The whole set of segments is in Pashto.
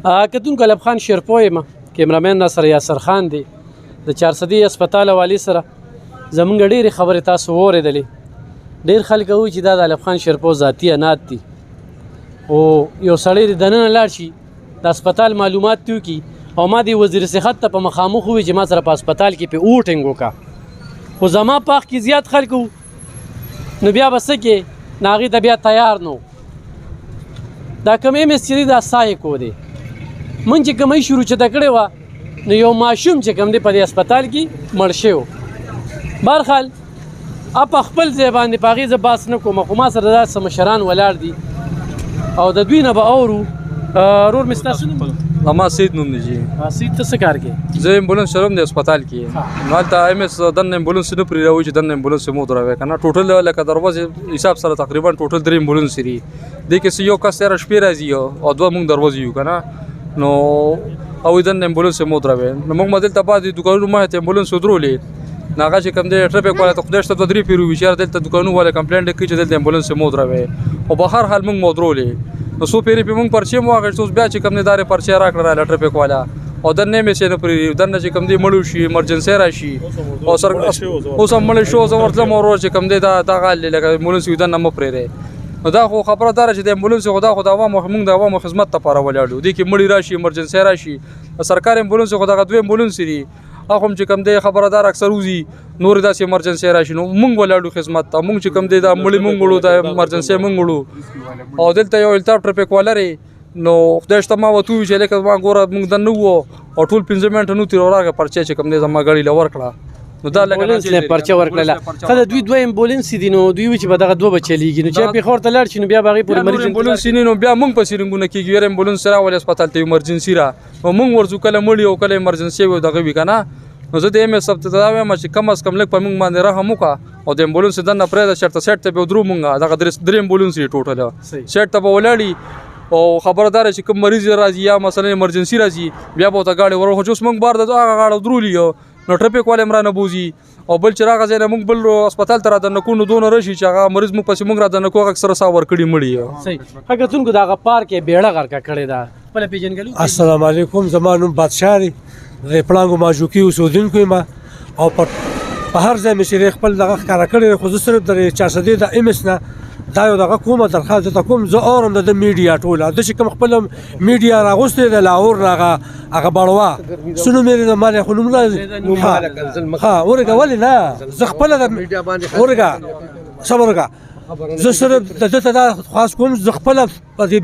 کتونکو علب خان شیرپو یم کیمرامین را سره یاسر خان دی د 400 هسپتال والي سره زمونږ ډېرې خبرې تاسو واورېدلې. ډېر خلک وایي چې دا د علب خان شیرپو ذاتي عناد دي او یو سړی د دننه لاړ شي د هسپتال معلومات ته وکړي او ما د وزیر صحت ته په مخامخ ووایي چې ما سره په هسپتال کې په اوټینګ وکړه خو زما پاخ کې زیات خلک وو نو بیا به څه کې نو هغې ته بیا تیار نه دا کوم ایم ایس چې دی دا سایکو دی. من چې کومۍ شروع چته کړې وه نو یو ماشوم چې کوم دی په دې هسپتال کې مړ شوی و. بهرحال په خپل ځای باندې په هغې زه بحث نه کوم خو ما سره داسې مشران ولاړ دي او د دوی نه به اورو. رور مې ستاسو نوم اما سید نوم دی جی. سید ته څه کار کوې؟ زه ایمبولانس چلوم د هسپتال کې نو هلته ایم ایس دننه ایمبولانس نه پرې راوړي چې دننه ایمبولانس یې مو دروي که نه ټوټل لکه دروازې حساب سره تقریبا ټوټل 3 ایمبولانس دي دې کې یو کس تېره شپې راځي او 2 موږ دروازې یو که نه نو او دننه ایمبولانس یې مو دروي نو موږ به دلته بعد دوکانونو مخې ته ایمبولانس ودرولې نو هغه چې کوم دی ټرافیک والا ته خدای شته 2-3 پیرو وي چې دلته دوکانونو والا کمپلینټ کوي چې دلته ایمبولانس یې مو دروي او په هر حال موږ مودرولې نو څو پیرې پې موږ پرچې مو واخیست اوس بیا چې کوم دی دارې پرچې راکړه راله ټرافیک والا او دننه مې چې نه پرېږدي دننه چې کوم دی مړ شي ایمرجنسي راشي او اوس هم مړی شو زه ورتلم او ورور چې کوم دی دغه حال دی لکه ایمبولانس وي دننه مه پرېږدئ نو دا خو خبره دا چې د ایمبولانس خو دا خو د عوامو موږ د عوامو خدمت لپاره ولاړ یو دې کې مړي راشي ایمرجنسي راشي سرکاري ایمبولانس خو دغه 2 ایمبولانس دي هغه هم چې کوم دی خبردار اکثر وځي نور داسې ایمرجنسي راشي نو موږ ولاړو خدمت ته موږ چې کوم دی دا مړي موږ وړو دا ایمرجنسي موږ وړو او دلته یو التاف ټرافیک والا لري نو خدای شته ما ورته وویل چې لکه ما ګوره موږ دننه وو او ټول 5 منټه نو تېر راغی پرچې چې کوم دی زما ګاډي له ورکړه نو دا لکه پرچه ورکړله خله دوی 2 ایمبولانس دي نو دوی وایي چې به دغه 2 به چلیږي نو چې پېښور ته لاړ شي نو بیا به هغې پورې مریض ایمبولانس نه نو بیا موږ پسې رنګونه کېږي یاره ایمبولانس راولې هسپتال ته ایمرجنسي را نو موږ ورځو کله مړي او کله ایمرجنسي وي دغه وي که نه نو زه د ایم ایس ته دا وایم چې کم از کم لږ په موږ باندې رحم وکړه او د ایمبولانس دننه پرېږده چېرته سیټ ته به ودرو موږ دغه 3 ایمبولانس دي ټوټل سیټ ته به ولاړي او خبره دا چې کوم مریض راځي یا مثلا ایمرجنسي راځي بیا به ورته ګاډي ورو خو چې اوس موږ بار د هغه غاړه ودرولي نو ټرافیک والے هم رانه بوځي او بل چې راغه ځای نه موږ بل هسپتال ته رادننه کړو نو دونه راشي چې هغه مریض موږ پسې موږ رادننه کړو اکثره ساه ورکړي مړي صحیح هغه کتونکو د هغه پارک یې بیړه غرقه کړې ده خپله پېژنګلو. السلام علیکم زما نوم بادشاه دی د پړانګو ماژوکي اوسېدونکی یم او په هر ځای مې چې خپل دغه ښکاره کړی خو زه صرف د 400 د ایم ایس نه دا یو دغه کومه درخواست درته کوم زه اورم د میډیا ټوله د چې کوم خپل میډیا راغوستې د لاهور نه هغه بړوا سنو مې د مال خو نوم ها ورګه ولې نه زه خپل د میډیا باندې ورګه صبر وکړه زه صرف دته دا خاص کوم زه خپل په دې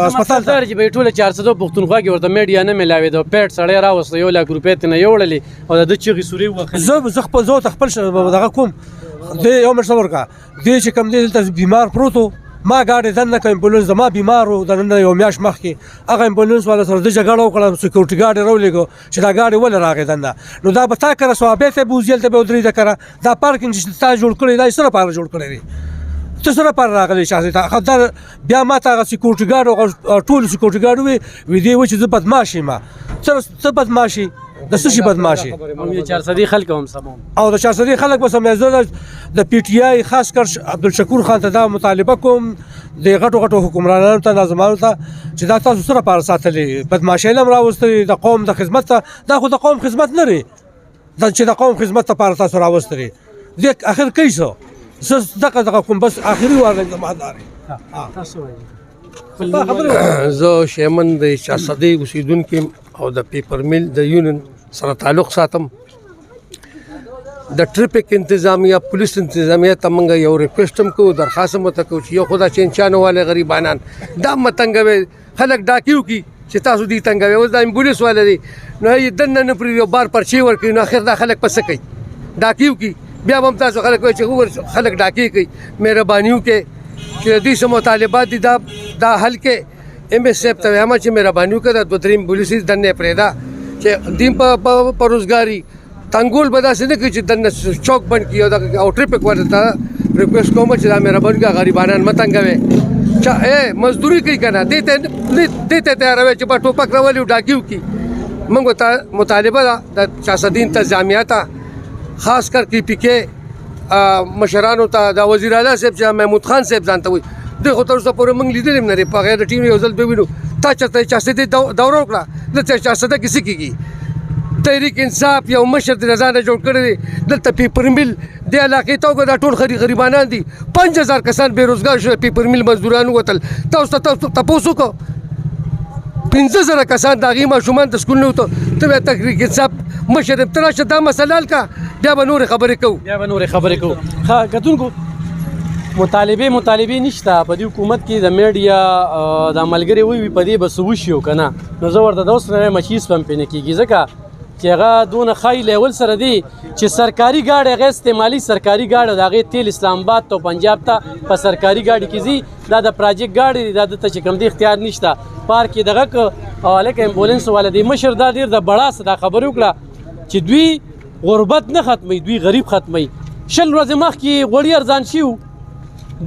هسپتال ته چې به ټوله 400 پښتونخوا کې ورته میډیا نه میلاوي د پیټ سړی راوسته 1 لک روپۍ ته نه یوړلې او د چغې سوري وخت زه خپل زه خپل دغه کوم د یو مې صبر کا دې چې کوم دې دلته بیمار پروتو ما ګاډي دننه کوم ایمبولانس ما بیمار و دننه یو میاش مخکې هغه ایمبولانس والا سره د جګړه وکړه سکیورټي ګاډي راولېګو چې دا ګاډي ولې راغی دننه نو دا به تا کړه ثوابې ته بوزیل ته به ودرې ده کړه دا پارکینګ چې تا جوړ کړی دا سره پاره جوړ کړی دی ته سره پر راغلی شاسې ته خدای بیا ما ته هغه سکیورټي ګاډ او ټول سکیورټي ګاډ وي دی و چې زه بدمعاش یم څه بدمعاشي د څه شي بدمعاشي 400 خلک هم سمون او د 400 خلک به سم زه د پی ټی آی خاص کر عبدالشکور خان ته دا مطالبه کوم د غټو حکمرانانو ته نظامانو ته چې دا تاسو سره پر ساتلې بدمعاشي لم راوستي د قوم د خدمت ته دا خو د قوم خدمت نه لري دا چې د قوم خدمت ته پر تاسو راوستي دې اخر کیسه دغه کوم بس اخري واره زماداري زه شیمن د 400 اوسیدونکو او د پیپر میل د یونین سره تعلق ساتم د ټریفیک انتظامیه پولیس انتظامیه ته موږ یو ریکویسټ هم کوو درخواست هم ورته کوو چې یو خدا چینچانو والے غریبانان دا مه تنګوئ خلک ډاکي وکړي چې تاسو دې تنګوئ اوس دا ایمبولانس والا دی نو یې دننه نه پرېږدي یو بار پرچې ورکوي نو اخر دا خلک په څه کوي ډاکي وکړي بیا به هم تاسو خلک وایي چې خلک ډاکې کوي مهرباني وکړئ چې د دې څه مطالبات دي دا حل کې ایم ایس صاحب ته وایم چې مهرباني وکړه د 2-3 پولیس دننه پرېږده چې دیم په روزګاري تنګول به داسې نه کوي چې دننه چوک بند کړي او ټریفیک والا ته ریکویسټ کوم چې دا مهرباني وکړه غریبانان مه تنګوئ مزدوري کوي که نه دې ته تیاروي چې به ټوپک راولي او ډاکي وکړي موږ ته مطالبه ده د 400 انتظامیه ته خاص کر کی پی کې مشرانو ته د وزیر اعلی صاحب چې محمود خان صاحب ځان ته وایي د خو تر اوسه پورې موږ لیدلی هم نه دی په غیر ټیم یو ځل به وینو تا چېرته چارسدي دوره وکړه دلته چارسده کې څه کېږي تحریک انصاف یو مشر د ځانه جوړ کړی دی دلته پیپر میل دې علاقې ته وګوره دا ټول غریبانان دي 5000 کسان بېروزګار شول پیپر میل مزدوران ووتل تاسو تپوس وکړو 15000 کسان د هغې ماشومان د سکول نه وته ته بیا تحریک انصاف مشر ته راشه دا مسله حل کړه بیا به نورې خبرې کوو ښه کتونکو مطالبې نشته په دې حکومت کې د میډیا د ملګري وي په دې به څه وشي او که نه نو زه ورته دا اوس وایم چې هېڅ هم پرې نه کېږي ځکه چې هغه دونه ښایي لیول سره دی چې سرکاري ګاډی هغه استعمالي سرکاري ګاډی د هغې تیل اسلام آباد ته پنجاب ته په سرکاري ګاډي کې ځي دا د پراجیکټ ګاډی دی دا دلته چې کوم دی اختیار نشته پارک یې دغه که هلکه امبولینس والا دی مشر دا ډېر د بړاس دا خبرې وکړه چې دوی غربت نه ختموي دوی غریب ختموي 20 ورځې مخکې غوړي ارزان شي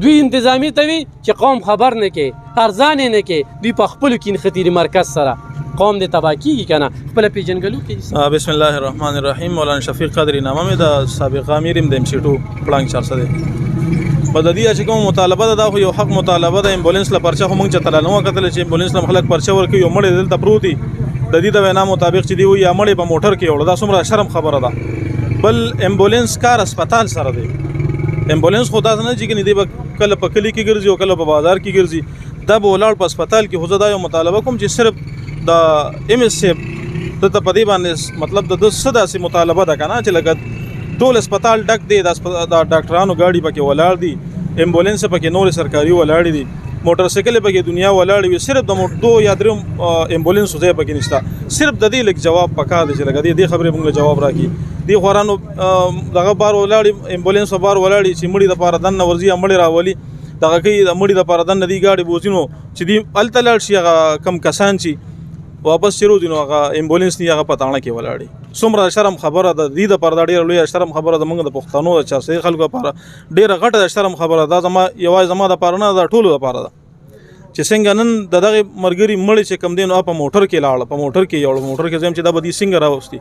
دوی انتظامی ته وي چې قوم خبر نه کې ارزان یې نه کې دوی په خپلو کې نښتي مرکز سره قوم دې تباه کېږي که نه خپله پېژنګلو کې بسم الله الرحمن الرحیم مولانا شفیق قدري نامه مې د سابق امیر یم د MC2 پړانګ 400 په د دې چې کوم مطالبه ده دا خو یو حق مطالبه ده امبولینس له پرچه خو موږ چتل نه وکتل چې امبولینس له خلک پرچه ورکوي یو مړی دلته پروت دی د دې د وینا مطابق چې دی وي یا مړی په موټر کې وړو دا څومره شرم خبره ده بل امبولینس کار هسپتال سره دی امبولینس خو دا نه چې دی به کله په کلی کې ګرځي او کله په بازار کې ګرځي دا به ولاړ په هسپتال کې خو زه دا یو مطالبه کوم چې صرف د MS دته په دې باندې مطلب د څه داسې مطالبه ده که نه چې لکه ټول هسپتال ډک دی د ډاکټرانو ګاډي پکې ولاړ دي امبولینس پکې نورې سرکاري ولاړې دي موټر سایکل پکې دنیا ولاړې وي صرف د 2 یا 3 امبولینس ځای پکې نشته صرف د دې لږ جواب پکار دی چې لکه دې خبرې موږ جواب راکړي دې خوارانو دغه بار ولاړې امبولینس بار ولاړې چې مړي دپاره دننه ورځي مړي راولي دغه کوي د مړي دپاره دننه دې ګاډي بوځي نو چې دې هلته لاړ شي هغه کم کسان چې واپس چې روځي نو هغه امبولینس نه هغه په تاڼه کې ولاړې څومره شرم خبره ده دې دپاره دا ډېره لویه شرم خبره ده موږ د پښتنو د 400 خلکو لپاره ډېره غټه د شرم خبره ده دا یوازې زما دپاره نه دا ټولو دپاره ده چې څنګه نن د دغې ملګري مړی چې کم دی نو په موټر کې لاړه په موټر کې یوړ موټر کې ځم چې دا به دې څنګه راوستي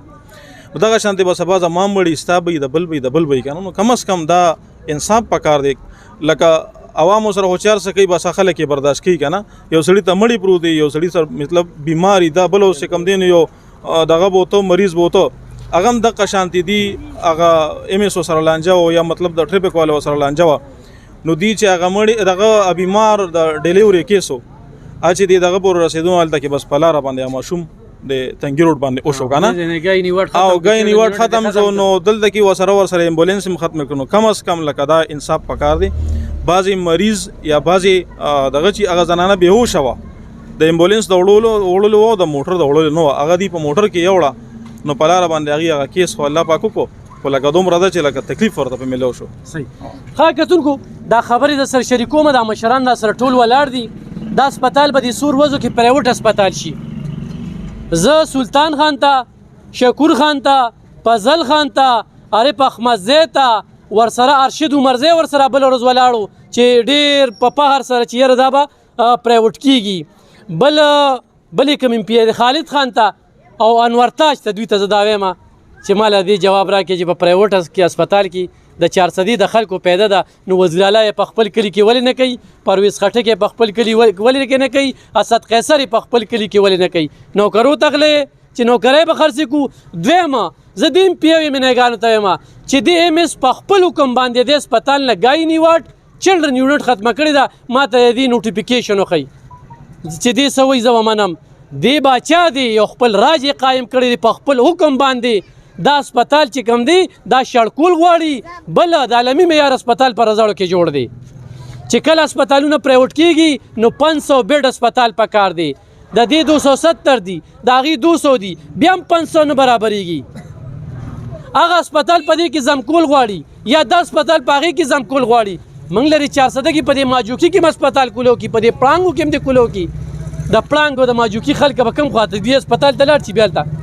نو دغه شانتې به سبا زما مړي ستا به د بل به که نه نو کم از کم دا انصاف پکار دی لکه عوامو سره خو چار څه کوي بس خلک یې برداشت کوي که نه یو سړي ته مړی پروت دی یو سړي سره مطلب بیماري دا بل اوس چې کم دی نو یو دغه به وته مریض به وته هغه هم دغه شانتې دي هغه MS سره لانجه و یا مطلب د ټریفک والا سره لانجه وه نو دی چې هغه مړی دغه بیمار د ډیلیوري کیس و چې دی دغه پورې رسېدو هلته کې بس په لاره باندې ماشوم د تنګي روډ باندې وشو که نه او ګای نیوټ ختم شو نو دلته کې ورسره امبولینس هم ختم کړو کم از کم لکه دا انصاف پکار دی بعضې مریض یا بعضې دغه چې هغه زنانه بېهوشه وه د امبولینس د وړلو و د موټر د وړلو نه وه هغه دی په موټر کې یوړه نو په لاره باندې هغې هغه کیس خو الله پاک وکړو خو لکه دومره ده چې لکه تکلیف ورته په میلاو شو صحیح ښه کتونکو دا خبرې د سره شریکوم دا مشران دا سره ټول ولاړ دي دا هسپتال به د څو ورځو کې پرایوټ هسپتال شي زه سلطان خان ته شکور خان ته فضل خان ته عارف احمدزی ته ورسره ارشد عمرزی ورسره بل ورځ ولاړو چې ډېر په فخر سره چې یاره دا به پرایوټ کېږي بل کوم MP خالد خان ته او انور تاج ته دوی ته زه دا وایم چې ما له دې جواب راکړي چې په پرایوټ کې هسپتال کې د 400 د خلکو پیدا ده نو وزیر اعلی په خپل کلی کې ولې نه کوي پرویز خټک په خپل کلی ولې نه کوي اسد قیصر په خپل کلی کې ولې نه کوي نوکرو تغلې چې نوکرای به خرڅ کو دویمه زه دیم پیوي منګانو ته یم چې د MS په خپل حکم باندې د هسپتال نه ګای نیوټ چلډرن یونټ ختمه کړی ده ما ته دې نوټیفیکیشن وخی چې دې سوي زه ومنم دې باچا دی یو خپل راج قایم کړی په خپل حکم باندې دا هسپتال چې کوم دی دا شړکول غواړي بل د عالمي معیار هسپتال په رضاړو کې جوړ دی چې کله هسپتالونه پرایوټ کېږي نو 500 بیډ هسپتال پکار دی د دې 270 دی د هغې 200 دی بیا هم 500 نه برابرېږي هغه هسپتال په دې کې زمکول غواړي یا د هسپتال په هغې کې زمکول غواړي موږ لري 400 کې په دې ماجوکي کې هم هسپتال کولو کې په دې پړانګو کې هم دې کولو کې د پړانګ او د ماجوکي خلک به کوم خواته دې هسپتال ته لاړ شي بیا هلته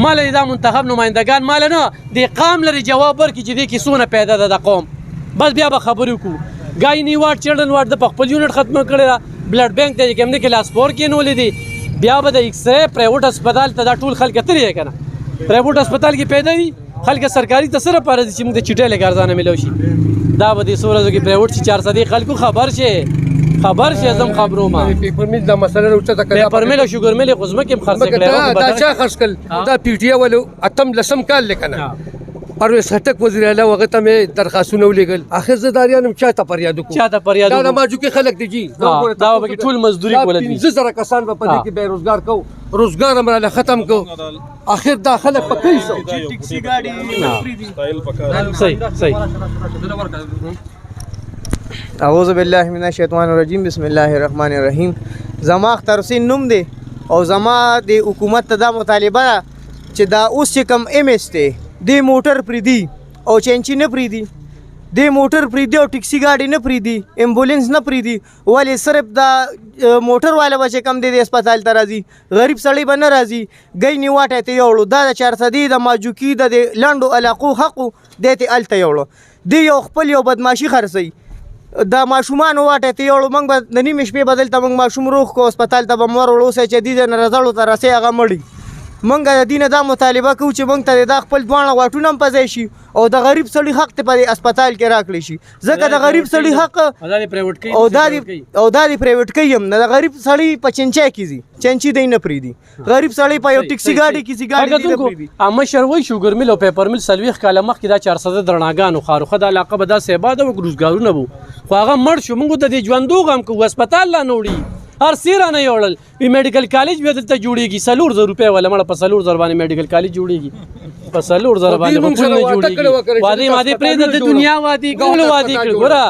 مال دا منتخب نمایندگان مال نه د قام لري جواب ورکړي چې دې کې څونه پیدا ده د قوم بس بیا به خبرې وکړو ګای نیوټ چلډرن واټ د خپل یونټ ختمه کړی ده بلډ بینک ته چې کوم دی کلاس 4 کې نولې دي بیا به د ایکس رے پرایوټ هسپتال ته دا ټول خلک ترې که نه پرایوټ هسپتال کې پیدا وي خلک سرکاري ته سره پاره چې موږ د چټۍ لږ ارزانه میلاو شي دا به دې څو ورځو کې پرایوټ شي 400 خلکو خبر شي زم خبرو ما پیپر میل دا مسله راوچته کړه پیپر میل او شوګر میل خو زما کې خرڅ کړي دا چا خرڅ کړ دا پی ټی ولو اتم لسم کال لیکنه پرویز خټک وزیر اعلی وغه ته مې درخواستونه ولېږل اخر زداریانم چاته فریاد وکړو دا ماجو کې خلک دي جی دا به ټول مزدوري کول دي 15,000 کسان په دې کې بے روزګار کو روزګار امراله ختم کو اخر دا خلک په کیسو ټیکسي ګاډي سټایل پکار صحیح اعوذ بالله من الشیطان الرجیم بسم الله الرحمن الرحیم زما اختر حسین نوم دی او زما د حکومت ته دا مطالبه ده چې دا اوس چې کم ایم ایس دی د موټر پریدي او چینچی نه پریدي د موټر پریدي او ټیکسي ګاډي نه پریدي امبولینس نه پریدي ولې صرف دا موټر والا به چې کم دی د هسپتال ته راځي غریب سړی به نه راځي ګی نیواټی ته یوړو دا د 400 د ماجوکي د لنډو علاقو حقو دی ته هلته یوړو دی یو خپل یو بدماشي خرڅوي دا ماشومان واټی ته یوړو موږ به د نیمې شپې به دلته موږ ماشوم روغ کړو هسپتال ته به مور وړوسی چې دې نه رزړو ته رسۍ هغه مړي منګه د دینه دا مطالبه کوو چې موږ ته دا خپل دواړه واټونه هم په ځای شي او د غریب سړي حق ته په هسپتال کې راکړی شي ځکه د غریب سړي حق او دا د پرایویټ کوي هم د غریب سړي په چنچای کې ځي چنچي دی نه پریدي غریب سړی په یو ټیکسي ګاډي کې ځي ګاډي نه پریدي مشر وایي شوګر میل او پیپر میل 40 کاله مخکې دا 400 درناګانو خاروخه د علاقه به داسې آباد او روزګارونه وو خو هغه مړ شو موږ د دې ژوندو غم کوو هسپتال لا نه وړي هر سیره نه یوړل وی میډیکل کالج به دلته جوړیږي 400 روپۍ ولا مړه په 400 باندې میډیکل کالج جوړیږي په 400 باندې په ټول نه جوړیږي وادي پرې د دنیا وادي ګول وادي کړ ګوره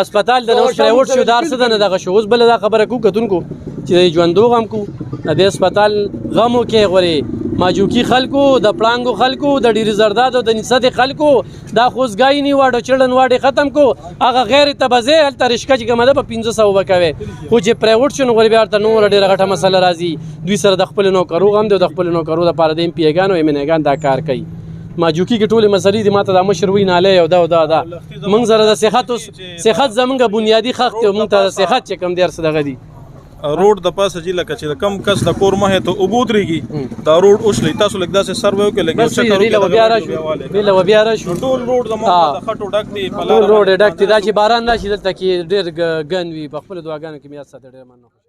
هسپتال د نو پرایوټ شو دار څه نه دغه شو اوس بل دا خبره کو کتونکو چې ژوندو غم کو د هسپتال غمو کې غوري ماجوکی خلکو د پړانګو خلکو د ډیری زرداد او د نسد خلکو دا خوځګای نه واډو چړن واډي ختم کو هغه غیر تبزه ال ترشکه چې کومه په 500 وکوي خو چې پرایوټ شنو غریب ارته نور ډیره غټه مسله راځي دوی سره د خپل نوکرو غم د خپل نوکرو د پاره د ام پی ګانو ایمنګان دا کار کوي ماجوکی کې ټول مسلې د ماته د مشروي ناله یو دا منځ سره د صحت زمونږه بنیادی حق ته مونږ ته صحت چې کم دیر سره غدي روډ د پاسه چې لکه چې کم کس د کور مه ته وبودريږي دا روډ اوسلی تاسو لکه داسې سروې وکړئ لکه چې کارو بیا راشو ټول روډ زموږ د خټو ډک دی ټول روډ ډک دی دا چې باران راشي دلته کې ډېر ګن وي په خپل دعاګانو کې میاد ساته ډېر مننه